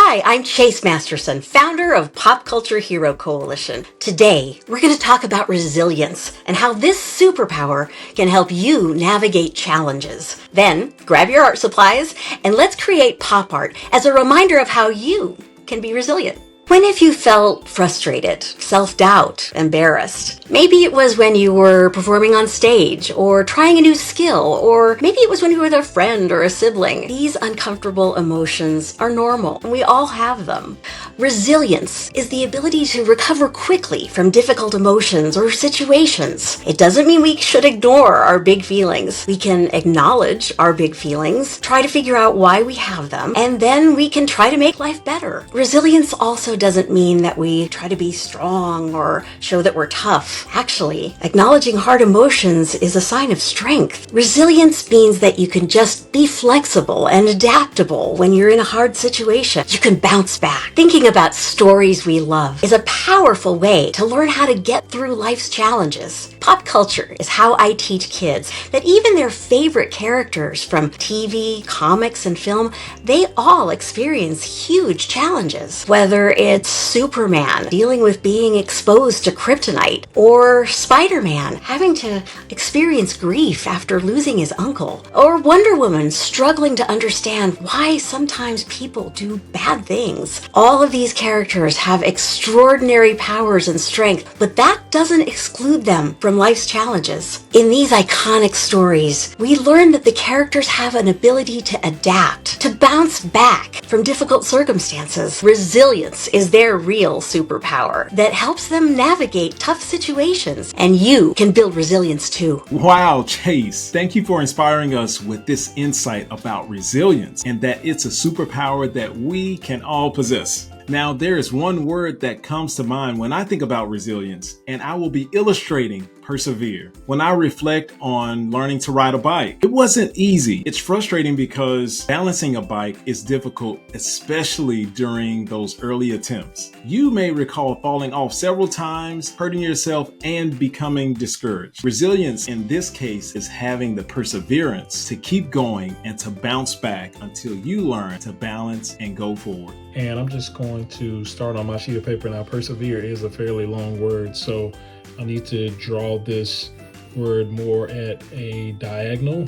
Hi, I'm Chase Masterson, founder of Pop Culture Hero Coalition. Today, we're going to talk about resilience and how this superpower can help you navigate challenges. Then, grab your art supplies and let's create pop art as a reminder of how you can be resilient. When have you felt frustrated, self-doubt, embarrassed? Maybe it was when you were performing on stage or trying a new skill, or maybe it was when you were with a friend or a sibling. These uncomfortable emotions are normal, and we all have them. Resilience is the ability to recover quickly from difficult emotions or situations. It doesn't mean we should ignore our big feelings. We can acknowledge our big feelings, try to figure out why we have them, and then we can try to make life better. Resilience also doesn't mean that we try to be strong or show that we're tough. Actually, acknowledging hard emotions is a sign of strength. Resilience means that you can just be flexible and adaptable when you're in a hard situation. You can bounce back. Thinking about stories we love is a powerful way to learn how to get through life's challenges. Pop culture is how I teach kids that even their favorite characters from TV, comics, and film, they all experience huge challenges. Whether it's Superman dealing with being exposed to kryptonite, or Spider-Man having to experience grief after losing his uncle, or Wonder Woman struggling to understand why sometimes people do bad things. All of these characters have extraordinary powers and strength, but that doesn't exclude them from life's challenges. In these iconic stories, we learn that the characters have an ability to adapt, to bounce back from difficult circumstances. Resilience is their real superpower that helps them navigate tough situations, and you can build resilience too. Wow, Chase, thank you for inspiring us with this insight about resilience and that it's a superpower that we can all possess. Now, there is one word that comes to mind when I think about resilience, and I will be illustrating persevere. When I reflect on learning to ride a bike, it wasn't easy. It's frustrating because balancing a bike is difficult, especially during those early attempts. You may recall falling off several times, hurting yourself, and becoming discouraged. Resilience in this case is having the perseverance to keep going and to bounce back until you learn to balance and go forward. And I'm just going to start on my sheet of paper now. Persevere is a fairly long word, so I need to draw this word more at a diagonal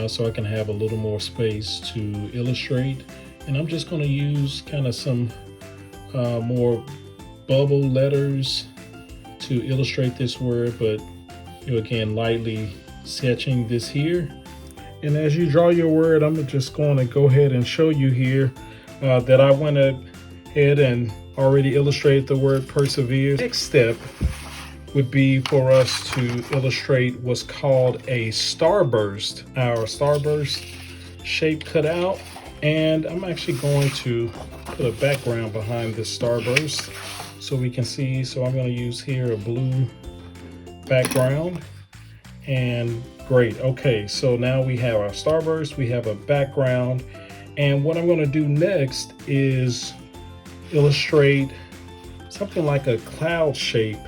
so I can have a little more space to illustrate. And I'm just going to use kind of some more bubble letters to illustrate this word, but again, lightly sketching this here. And as you draw your word, I'm just going to go ahead and show you here that I went ahead and already illustrated the word persevere. Next step would be for us to illustrate what's called a starburst. Our starburst shape cut out, and I'm actually going to put a background behind this starburst so we can see. So I'm going to use here a blue background, and great. Okay, so now we have our starburst, we have a background, and what I'm going to do next is illustrate something like a cloud shape.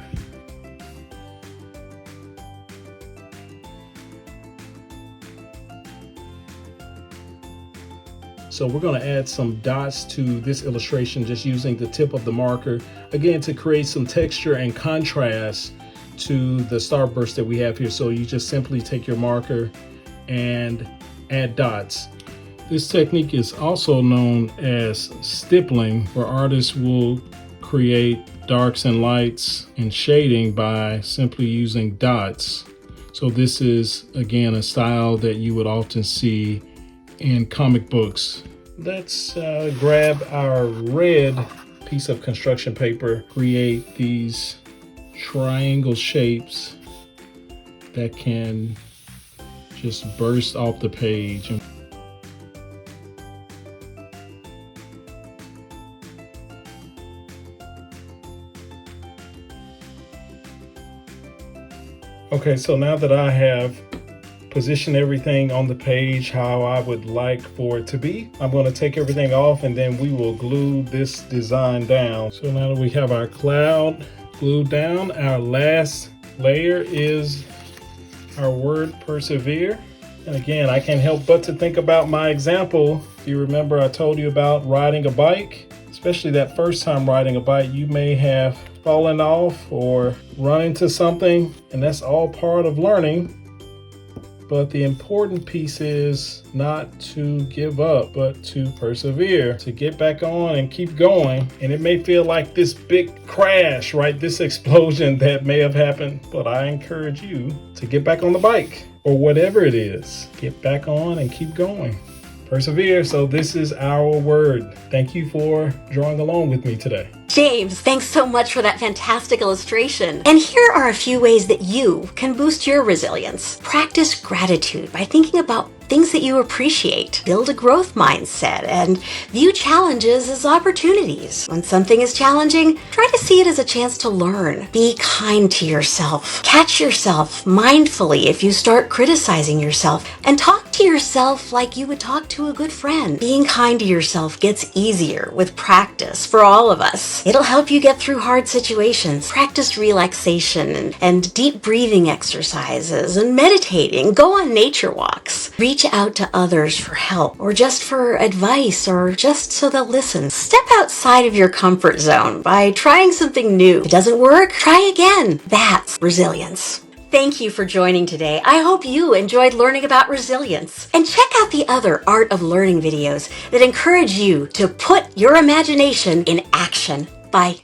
So we're going to add some dots to this illustration just using the tip of the marker, again, to create some texture and contrast to the starburst that we have here. So you just simply take your marker and add dots. This technique is also known as stippling, where artists will create darks and lights and shading by simply using dots. So this is, again, a style that you would often see in comic books. Let's grab our red piece of construction paper, create these triangle shapes that can just burst off the page. Okay, so now that I have positioned everything on the page how I would like for it to be, I'm going to take everything off and then we will glue this design down. So now that we have our cloud glued down, our last layer is our word persevere. And again, I can't help but to think about my example. If you remember, I told you about riding a bike, especially that first time riding a bike, you may have fallen off or run into something, and that's all part of learning. But the important piece is not to give up, but to persevere, to get back on and keep going. And it may feel like this big crash, right? This explosion that may have happened, but I encourage you to get back on the bike or whatever it is. Get back on and keep going. Persevere. So this is our word. Thank you for drawing along with me today. James, thanks so much for that fantastic illustration. And here are a few ways that you can boost your resilience. Practice gratitude by thinking about things that you appreciate. Build a growth mindset and view challenges as opportunities. When something is challenging, try to see it as a chance to learn. Be kind to yourself. Catch yourself mindfully if you start criticizing yourself, and talk to yourself like you would talk to a good friend. Being kind to yourself gets easier with practice for all of us. It'll help you get through hard situations. Practice relaxation and deep breathing exercises and meditating. Go on nature walks. Reach out to others for help or just for advice or just so they'll listen. Step outside of your comfort zone by trying something new. If it doesn't work, try again. That's resilience. Thank you for joining today. I hope you enjoyed learning about resilience. And check out the other Art of Learning videos that encourage you to put your imagination in action. Bye.